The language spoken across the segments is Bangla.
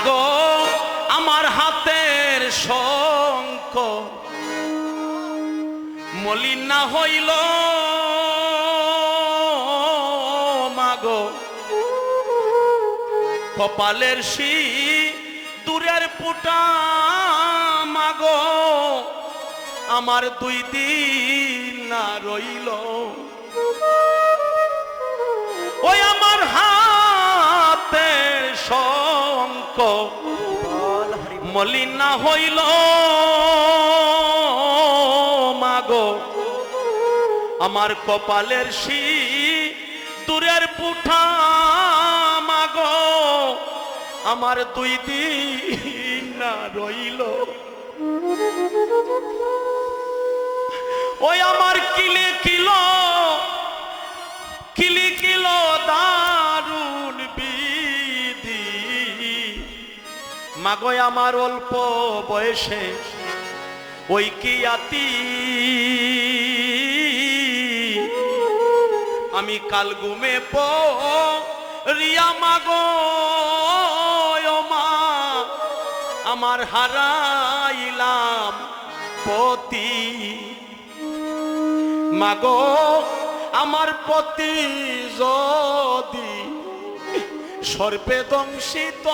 মাগো আমার হাতের শঙ্খ মলিন না হইল মাগো কপালের দূরের পুটা মাগো আমার 2 দিন না রইল ওই আমার হাতের শঙ্খ মলিন না হইল মাগো আমার কপালের দূরের পুঠা মাগো আমার 2 দিন না রইল ওই আমার কিলে কিলো দারুণ বিধি মাগো আমার অল্প বয়সে ওই কি আতি আমি কাল ঘুমে রিয়া মাগো মা আমার হারাইলাম পতি মাগো আমার পতি যদি সর্পে দংশিত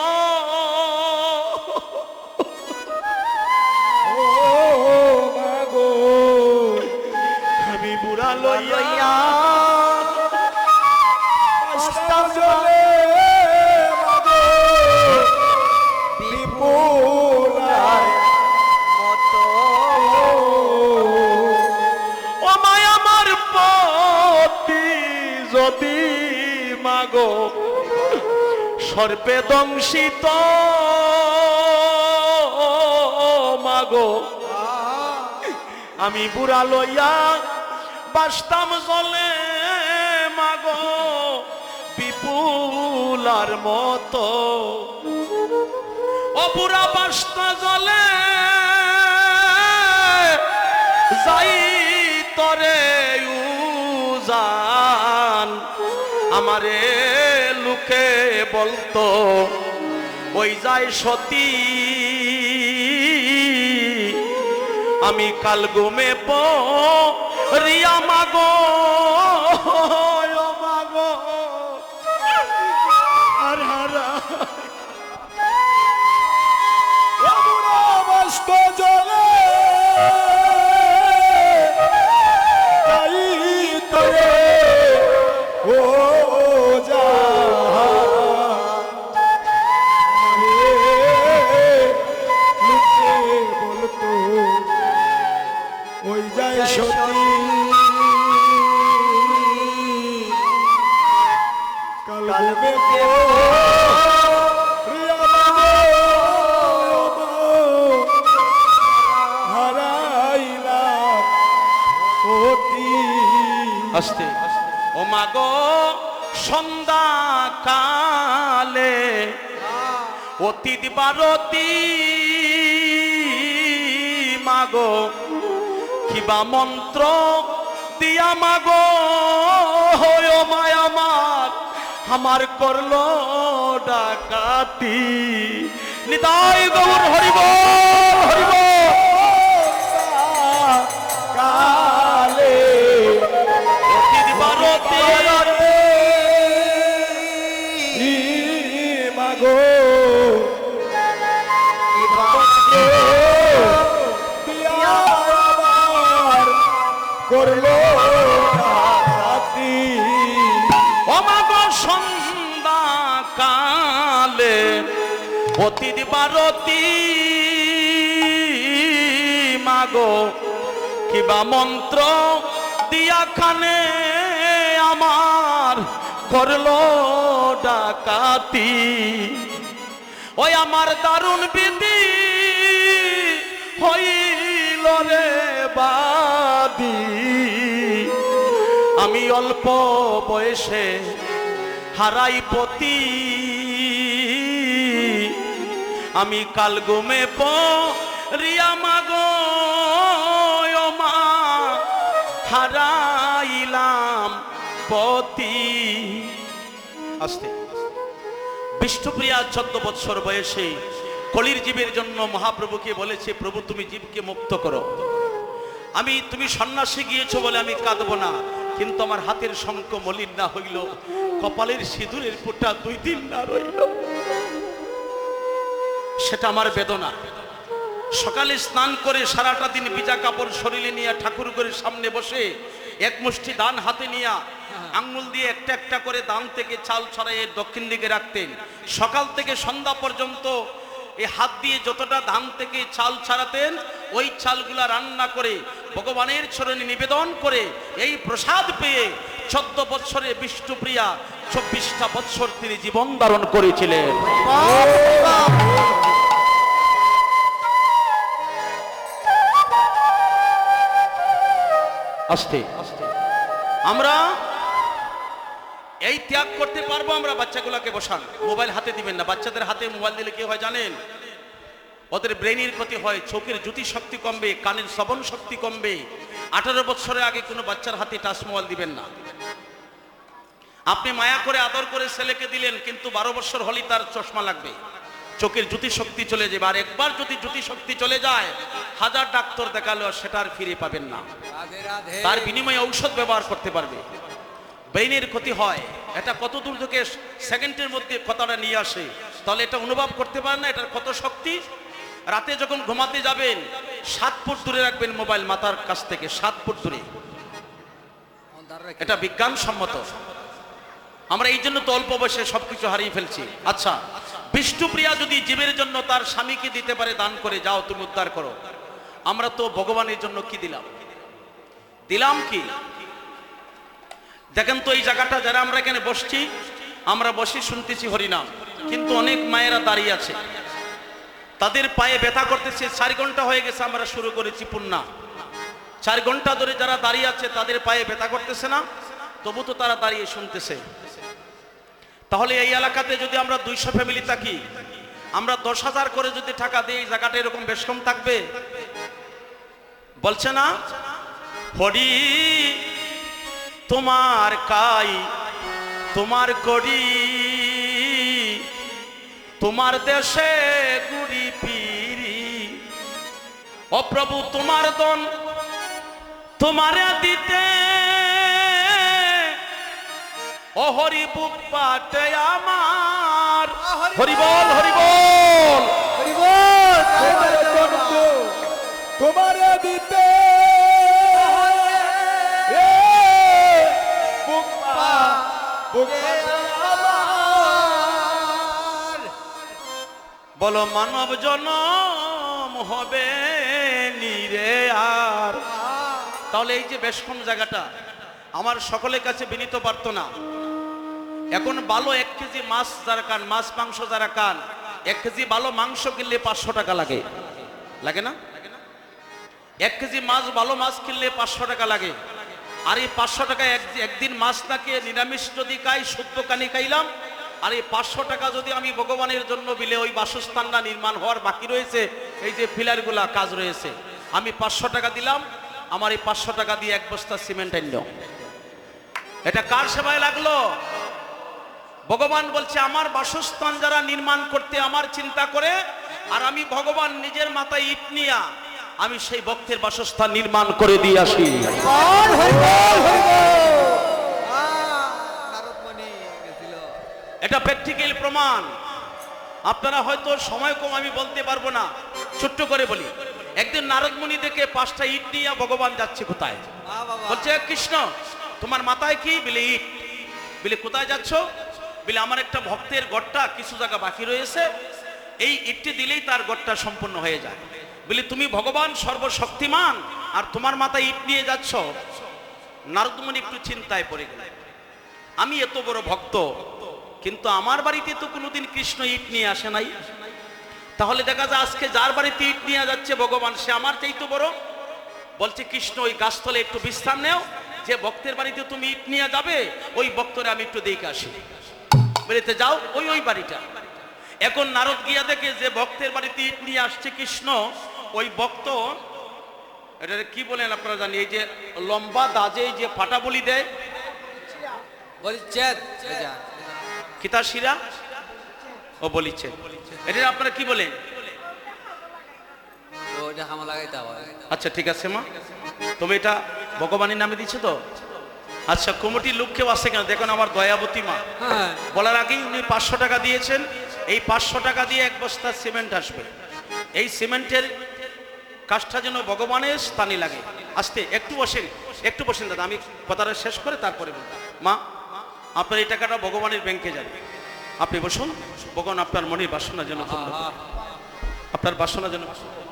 ও মাগো আমি বুড়া লইয়া আসতাম জলে মাগো বিপুলার মতো ও মায় আমার পতি যদি মাগো সর্পে দংশিত মাগো আমি বুড়া লইয়া বাসতাম জলে মাগো বিপুলার মতো ও বুড়া বাসতা জলে যাই তরে উজান আমারে লোকে বলতো ওই যায় সতী আমি কাল ঘুমে রিয়া মাগো মাগো আর হারা বাস্ত জলে তাই তোরে ও যা বলতো ওই যায় সতী কালবে আস্তে ও মাগো সন্ধ্যা কালে অতীত বারতি মাগো কিবা মন্ত্র দিয়া মাগো ও মায় আমার করলো ডাকাতি নিতাই গৌর হরিব হরিব কালে অতীত বারতি মাগো করলো অমাগো সন্ধ্যা কালে অতীত বারতি মাগো কিবা মন্ত্র দিয়া খানে আমার করলো ডাকাতি ওই আমার দারুণ বিধি হইল রে বাদি আমি অল্প বয়সে হারাই পতি আমি কাল ঘুমে রিয়া মাগো মা হারাইলাম পতি আস্তে বিষ্ণুপ্রিয়া 14 বৎসর বয়সে কলির জীবের জন্য মহাপ্রভুকে বলেছে, প্রভু তুমি জীবকে মুক্ত করো। তুমি সন্ন্যাসী গিয়েছো বলে আমি কাঁদবো না, কিন্তু আমার হাতের শঙ্খ মলিন না হইল, কপালের সিঁদুরের ফোঁটা 2 দিন না রইল, সেটা আমার বেদনা। সকালে স্নান করে সারাটা দিন ভিজা কাপড় শরীরে নিয়ে ঠাকুর ঘরের সামনে বসে এক মুষ্টি দান হাতে নিয়ে আঙ্গুল দিয়ে একটা একটা করে দান থেকে চাল ছড়াইয়ে দক্ষিণ দিকে রাখতেন। সকাল থেকে সন্ধ্যা পর্যন্ত এই হাত দিয়ে যতটা ধান থেকে চাল ছাড়াতেন, ওই চালগুলা রান্না করে ভগবানের চরণে নিবেদন করে এই প্রসাদ পেয়ে 14 বৎসরে বিষ্ণুপ্রিয়া 24টা বৎসর তিনি জীবন ধারণ করেছিলেন। আস্তে আমরা এই ত্যাগ করতে পারবো। আমরা বাচ্চাগুলোকে বসান, মোবাইল হাতে দিবেন না। বাচ্চাদের হাতে মোবাইল দিলে কি হয় জানেন? ওদের ব্রেনের ক্ষতি হয়, চোখের জ্যোতি শক্তি কমবে, কানের শ্রবণ শক্তি কমবে। 18 বছরের আগে কোনো বাচ্চার হাতে টাচ মোবাইল দিবেন না। আপনি মায়া করে আদর করে ছেলেকে দিলেন, কিন্তু 12 বছর হলেই তার চশমা লাগবে, চোখের জ্যোতি শক্তি চলে যাবে। আর একবার যদি জ্যোতি শক্তি চলে যায়, 1000 ডাক্তার দেখালেও সেটা আর ফিরে পাবেন না। তার বিনিময়ে ঔষধ ব্যবহার করতে পারবে। ব্রেনের ক্ষতি হয়। এটা কত দূর থেকে সেকেন্ডের মধ্যে কথাটা নিয়ে আসে, তাহলে এটা অনুভব করতে পারেন না এটার কত শক্তি। রাতে যখন ঘুমাতে যাবেন 7 ফুট দূরে রাখবেন মোবাইল, মাথার কাছ থেকে 7 ফুট দূরে। এটা বিজ্ঞানসম্মত। আমরা এই জন্য তো অল্প বয়সে সবকিছু হারিয়ে ফেলছি। আচ্ছা, বিষ্ণুপ্রিয়া যদি জীবের জন্য তার স্বামীকে দিতে পারে দান করে, যাও তুমি উদ্ধার করো, আমরা তো ভগবানের জন্য কি দিলাম কি? দেখেন তো এই জায়গাটা যারা আমরা এখানে বসছি, আমরা বসে শুনতেছি হরিনাম, কিন্তু অনেক মায়েরা দাঁড়িয়ে আছে, তাদের পায়ে ব্যথা করতেছে। 4 ঘন্টা হয়ে গেছে আমরা শুরু করেছি পুণ্যা। 4 ঘন্টা ধরে যারা দাঁড়িয়ে আছে তাদের পায়ে ব্যথা করতেছে না, তবু তো তারা দাঁড়িয়ে শুনতেছে। তাহলে এই এলাকাতে যদি আমরা 200 ফ্যামিলি থাকি, আমরা 10,000 করে যদি টাকা দিই, এই জায়গাটা এরকম বেশ কম থাকবে? বলছে না, হরি তোমার কাই তোমার করি, তোমার দেশে গুড়ি পিরি, ও প্রভু তোমার দন তোমারে দিতে, ও হরি বুক পাটে আমার। হরি বল, হরি বল, হরি বল। তোমারে দিতে বলো মানব জনম হবে নিরে আর। তাহলে এই যে বেশ কম জায়গাটা, আমার সকলের কাছে বিনীত প্রার্থনা, এখন ভালো 1 কেজি মাছ যারা খান, মাছ মাংস যারা খান, 1 কেজি ভালো মাংস কিনলে 500 টাকা লাগে না? 1 কেজি মাছ, ভালো মাছ কিনলে 500 টাকা লাগে। আর এই 500 টাকা একদিন মাছ না খেয়ে নিরামিষ যদি খাই, শুদ্ধ কানি খাইলাম, আর এই 500 টাকা যদি আমি ভগবানের জন্য বিলে, ওই বাসস্থানটা নির্মাণ হওয়ার বাকি রয়েছে, এই যে পিলারগুলা কাজ রয়েছে, আমি 500 টাকা দিলাম, আমার এই 500 টাকা দিয়ে 1 বস্তা সিমেন্ট আনলো। এটা কার সেবায় লাগলো? ভগবান বলছে আমার বাসস্থান যারা নির্মাণ করতে আমার চিন্তা করে, আর আমি ভগবান নিজের মাথায় ইট নিয়া আমি সেই ভক্তের বাসস্থান নির্মাণ করে দিয়ে আসি। এটা প্র্যাকটিক্যাল প্রমাণ। আপনারা হয়তো সময় কম, আমি বলতে পারবো না, ছোট্ট করে বলি। একদিন নারদ মুনি দেখে 5টা ইট নিয়ে ভগবান যাচ্ছে কোথায়, বলছে কৃষ্ণ তোমার মাথায় কি? বলে ইট। বলে কোথায় যাচ্ছ? বলে আমার একটা ভক্তের গড়টা কিছু জায়গা বাকি রয়েছে, এই ইটটি দিলেই তার গড়টা সম্পূর্ণ হয়ে যায়। বলে তুমি ভগবান সর্বশক্তিমান আর তোমার মাথায় ইট নিয়ে যাচ্ছ? নারদ মুনি একটু চিন্তায় পড়ে গেল, আমি এত বড় ভক্ত, কিন্তু আমার বাড়িতে তো কোনোদিন কৃষ্ণ ইট নিয়ে আসে নাই। তাহলে দেখা যায় আজকে যার বাড়িতে ইট নিয়ে যাচ্ছে ভগবান, সে আমার চাইতে বড়। বলছে কৃষ্ণ ওই গাছতলে একটু বিশ্রাম নেও, যে ভক্তের বাড়িতে তুমি ইট নিয়ে যাবে ওই ভক্তরে আমি একটু দেখে আসি। বেরিতে যাও ওই বাড়িটা। এখন নারদ গিয়া দেখে যে ভক্তের বাড়িতে ইট নিয়ে আসছে কৃষ্ণ, ওই ভক্ত, এটা কি বলেন আপনারা জানি, এই যে লম্বা দাজে যে ফাটা বলি দেয়, কিতা শিরা ও বলিছে, এটা আপনারা কি বলেন? ওটা হামা লাগাইতে হবে। আচ্ছা ঠিক আছে মা, তবে এটা ভগবানের নামে দিচ্ছে তো। আচ্ছা কমিটির লোক কেউ আছে কেন দেখুন, আমার দয়াবতী মা হ্যাঁ বলার আগেই উনি 500 টাকা দিয়েছেন। এই 500 টাকা দিয়ে 1 বস্তা সিমেন্ট আসবে। এই সিমেন্টের কাজটা যেন ভগবানের স্থানে লাগে। আস্তে একটু বসেন দাদা, আমি কথাটা শেষ করে তারপরে বলবো। মা আপনার এই টাকাটা ভগবানের ব্যাংকে যাবে, আপনি বসুন। ভগবান আপনার মনের বাসনা যেন পূর্ণ করে। আপনার বাসনা যেন বসুন মা।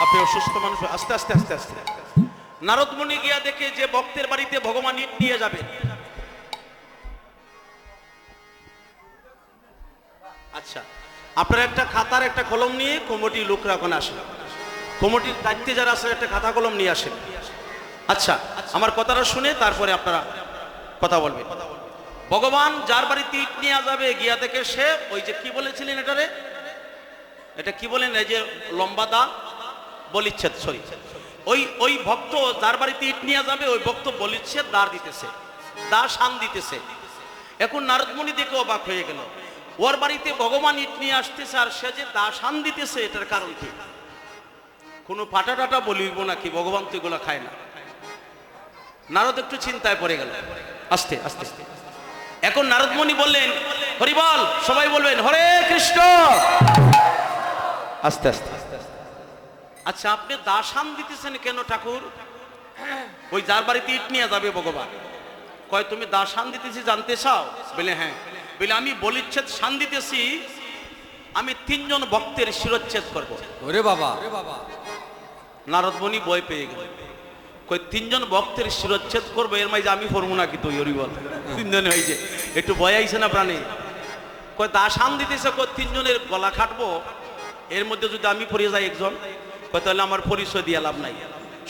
আপনি অসুস্থ মানুষ, আস্তে আস্তে আস্তে আস্তে। নারদ মুনি গিয়া দেখে যে ভক্তের বাড়িতে ভগবান ইট নিয়ে যাবে। আচ্ছা আপনারা একটা খাতার একটা কলম নিয়ে কমিটির লোকরা এখন আসেন, কমিটির দায়িত্বে যারা আছে একটা খাতা কলম নিয়ে আসেন। আচ্ছা আমার কথাটা শুনে তারপরে আপনারা কথা বলবেন। ভগবান যার বাড়িতে ইট নিয়ে যাবে গিয়া দেখে সে ওই যে কি বলেছিলেন এটারে, এটা কি বলেন, এই যে লম্বা দা বলিচ্ছেদ, সরি, ওই ভক্ত যার বাড়িতে ইট নিয়ে যাবে ওই ভক্ত বলিচ্ছেদ দাঁড় দিতেছে, দা শান দিতেছে। এখন নারদমুনি দেখে অবাক হয়ে গেল, ওর বাড়িতে ভগবান ইট নিয়ে আসতেছে আর সে যে দা শান দিতেছে, এটার কারণ কি? কোনো ফাটা টাটা বলিব নাকি, ভগবান তো এগুলো খায় না। নারদ একটু চিন্তায় পড়ে গেল, আস্তে আস্তে। এখন নারদমুনি বললেন হরি বল, সবাই বলবেন হরে কৃষ্ণ, আস্তে আস্তে। আচ্ছা আপনি দাসান দিতেছেন কেন ঠাকুর? ওই যার বাড়িতে ইট নিয়ে যাবে ভগবান, কয় তুমি দাসান দিতেছি জানতে চাও? বলে হ্যাঁ। বলে আমি বলিচ্ছেদ শান দিতেছি, আমি 3 জন ভক্তের শিরচ্ছেদ করব। ওরে বাবা, নারদমুনি ভয় পেয়ে গেল, কই 3 জন ভক্তের শিরচ্ছেদ করবো, এর মাঝে আমি করবো নাকি? তুই হরি বল, 3 জন হয়েছে, একটু ভয় আইছে না প্রাণে? কয় দাসান দিতেছে, কয় 3 জনের গলা কাটবো, এর মধ্যে যদি আমি পড়ে যাই একজন, কয় তাহলে আমার পরিচয় দিয়ে লাভ নাই।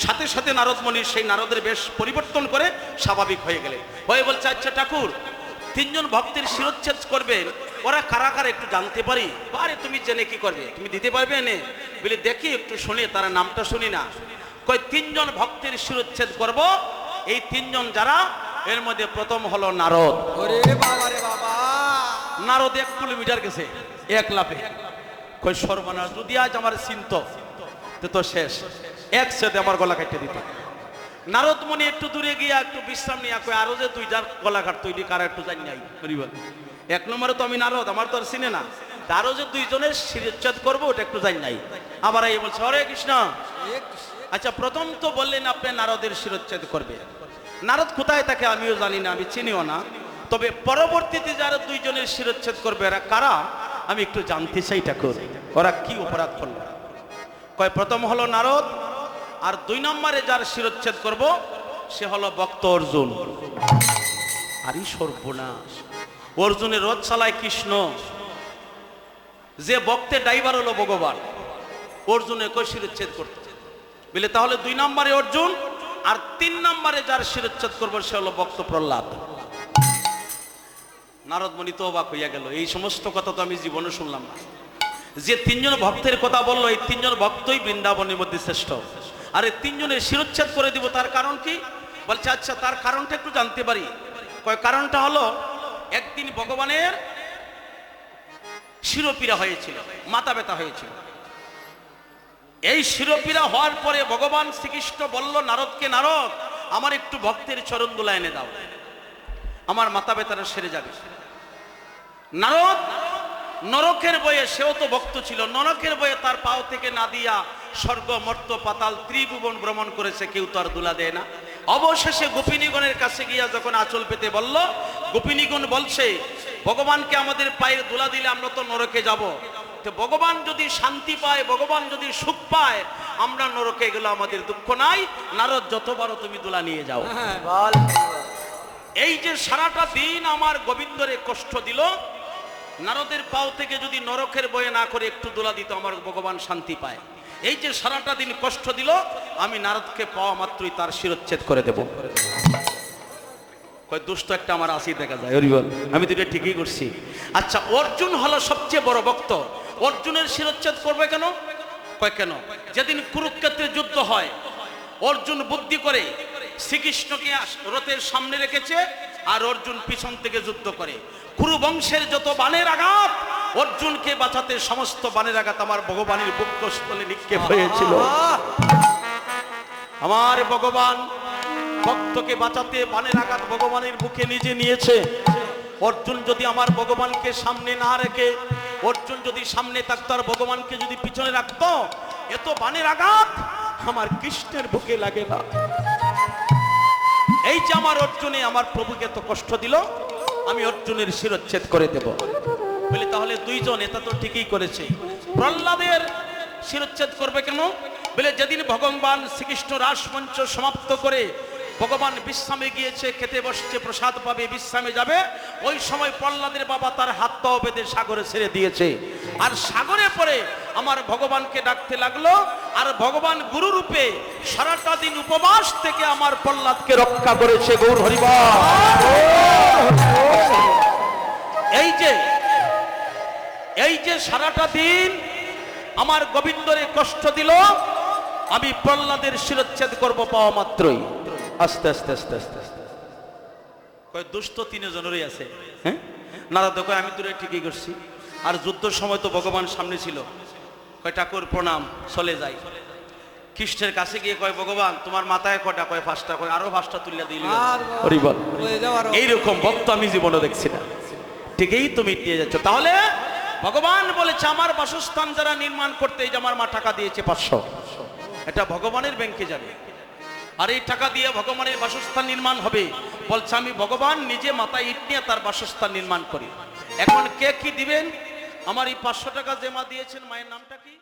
সাথে সাথে নারদমুনির সেই নারদের বেশ পরিবর্তন করে স্বাভাবিক হয়ে গেলে হয়ে বলছে আচ্ছা ঠাকুর 3 জন ভক্তের শিরচ্ছেদ করবেন, ওরা কারা কারা একটু জানতে পারি? আরে তুমি জেনে কি করবে, তুমি দিতে পারবে নে? বলে দেখি একটু শুনি, তারা নামটা শুনি না। কয় 3 জন ভক্তের শিরচ্ছেদ করব, এই 3 জন যারা, এর মধ্যে প্রথম হলো নারদ। ওরে বাবা রে বাবা, নারদ 1 কিলোমিটার গেছে এক লাফে। কই সর্বনাশ, যদি আজ আমার চিন্ত তো শেষ, একসাথে আমার গলা কাটতে দিত। নারদ মুনি একটু দূরে গিয়া একটু বিশ্রাম নিয়ে কই আরো যে তুই যার গলা কাট তুই কারা একটু জানি নাই বল, 1 নম্বরে তো আমি নারদ, আমার তো আর চিনে না, আরো যে 2 জনের শিরচ্ছেদ করবো ওটা একটু জানি নাই। আবার এই বলছে হরে কৃষ্ণ। আচ্ছা প্রথম তো বললেন আপনি নারদের শিরচ্ছেদ করবে, নারদ কোথায় থাকে আমিও জানি না, আমি চিনিও না, তবে পরবর্তীতে যারা 2 জনের শিরচ্ছেদ করবে এরা কারা আমি একটু জানতে চাই ঠাকুর, ওরা কি অপরাধ করলো? কয় প্রথম হলো নারদ, আর 2 নম্বরে যার শিরচ্ছেদ করব সে হলো ভক্ত অর্জুন। আরে সর্বনাশ, অর্জুনের রথ চালায় কৃষ্ণ, যে ভক্তের ড্রাইভার হলো ভগবান, অর্জুনের কয় শিরচ্ছেদ করতে? বলে তাহলে 2 নম্বরে অর্জুন, আর 3 নম্বরে যার শিরচ্ছেদ করবো সে হলো ভক্ত প্রহ্লাদ। নারদমণি তো অবাক হইয়া গেল, এই সমস্ত কথা তো আমি জীবনে শুনলাম না। যে 3 জন ভক্তের কথা বললো, এই 3 জন ভক্তই বৃন্দাবনের মধ্যে শ্রেষ্ঠ, আর এই 3 জনের শিরচ্ছেদ করে দিব, তার কারণ কি? বলছে আচ্ছা তার কারণটা একটু জানতে পারি। কয় কারণটা হলো একদিন ভগবানের শিরোপীড়া হয়েছিল, মাথা ব্যথা হয়েছিল। এই শিরোপীড়া হওয়ার পরে ভগবান শ্রীকৃষ্ণ বলল নারদকে, নারদ আমার একটু ভক্তের চরণ দোলা এনে দাও, আমার মাথা ব্যথাটা সেরে যাবে। নারদ নরকের বয়ে, সেও তো ভক্ত ছিল, নরকের বয়ে তার পাও থেকে না দিয়া স্বর্গ মর্ত পাতাল ত্রিভুবন ভ্রমণ করেছে, কেউ তো আর দুলা দেয় না। অবশেষে গোপিনীগণের কাছে গিয়া যখন আঁচল পেতে বলল, গোপিনীগণ বলছে ভগবানকে আমাদের পায়ের দুলা দিলে আমরা তো নরকে যাব, তো ভগবান যদি শান্তি পায়, ভগবান যদি সুখ পায়, আমরা নরকে গেলে আমাদের দুঃখ নাই, নারদ যতবারও তুমি দুলা নিয়ে যাও। এই যে সারাটা দিন আমার গোবিন্দরে কষ্ট দিল, নারদের পাও থেকে যদি নরকের বয়ে না করে একটু দোলা দিত, আমার ভগবান শান্তি পায়। এই যে সারাটা দিন কষ্ট দিল, আমি নারদকে পাওয়া মাত্রই তার শিরচ্ছেদ করে দেব। কয় দুষ্ট একটা আমার আসি দেখা যায় হরি বল। আমি তো এটা ঠিকই করছি। আচ্ছা, অর্জুন হলো সবচেয়ে বড় ভক্ত, অর্জুনের শিরচ্ছেদ করবে কেন? কয় কেন? যেদিন কুরুক্ষেত্রে যুদ্ধ হয়, অর্জুন বুদ্ধি করে শ্রীকৃষ্ণকে রথের সামনে রেখেছে, আর অর্জুন পিছন থেকে যুদ্ধ করে। কুরু বংশের যত বানের আঘাত, অর্জুনকে বাঁচাতে সমস্ত বানের আঘাত আমার ভগবানের বক্ষস্থলে নিক্ষেপ হয়েছিল। আমার ভগবান ভক্তকে বাঁচাতে বানের আঘাত ভগবানের বুকে নিজে নিয়েছে। অর্জুন যদি আমার ভগবানকে সামনে না রেখে, অর্জুন যদি সামনে থাকতো আর ভগবানকে যদি পিছনে রাখতো, এত বানের আঘাত আমার কৃষ্ণের বুকে লাগে না। এই যে আমার অর্জুনে আমার প্রভুকে এত কষ্ট দিল, আমি অর্জুনের শিরচ্ছেদ করে দেব বলে। তাহলে দুইজন এটা তো ঠিকই করেছে। প্রহ্লাদের শিরচ্ছেদ করবে কেন? বলে যেদিন ভগবান শ্রীকৃষ্ণ রাসমঞ্চ সমাপ্ত করে ভগবান বিশ্রামে গিয়েছে, খেতে বসছে, প্রসাদ পাবে, বিশ্রামে যাবে, ওই সময় প্রহ্লাদের বাবা তার হাত পাও বেঁধে সাগরে ছেড়ে দিয়েছে। আর সাগরে পড়ে আমার ভগবানকে ডাকতে লাগলো, আর ভগবান গুরু রূপে সারাটা দিন উপবাস থেকে আমার প্রহ্লাদকে রক্ষা করেছে। গৌর হরিবল। এই যে সারাটা দিন আমার গোবিন্দরে কষ্ট দিল, আমি প্রহ্লাদের শিরচ্ছেদ করব পাওয়া মাত্রই। আস্তে আস্তে আস্তে আস্তে আস্তে কয় দুষ্ট তিনজনেরই আছে। হ্যাঁ, নারদ কয় আমি তোরে ঠিকই করছি। আর যুদ্ধের সময় তো ভগবান সামনে ছিল। কয় ঠাকুর প্রণাম, চলে যাই। কৃষ্ণের কাছে গিয়ে কয় ভগবান তোমার মাথায় কটা? কয় 5টা। কয় আরো 5টা তুলিয়া দিল। হরি বল। এইরকম ভক্ত আমি জীবনে দেখছি না। ঠিকই তুমি নিয়ে যাচ্ছ। তাহলে ভগবান বলেছে আমার বাসস্থান যারা নির্মাণ করতে, এই যে আমার মা টাকা দিয়েছে 500, এটা ভগবানের ব্যাংকে যাবে, আর এই টাকা দিয়ে ভগবানের বাসস্থান নির্মাণ হবে। বলছে আমি ভগবান নিজে মাথায় ইট নিয়ে তার বাসস্থান নির্মাণ করি। এখন কে কি দিবেন? আমার এই 500 টাকা যে মা দিয়েছেন, মায়ের নামটা কি?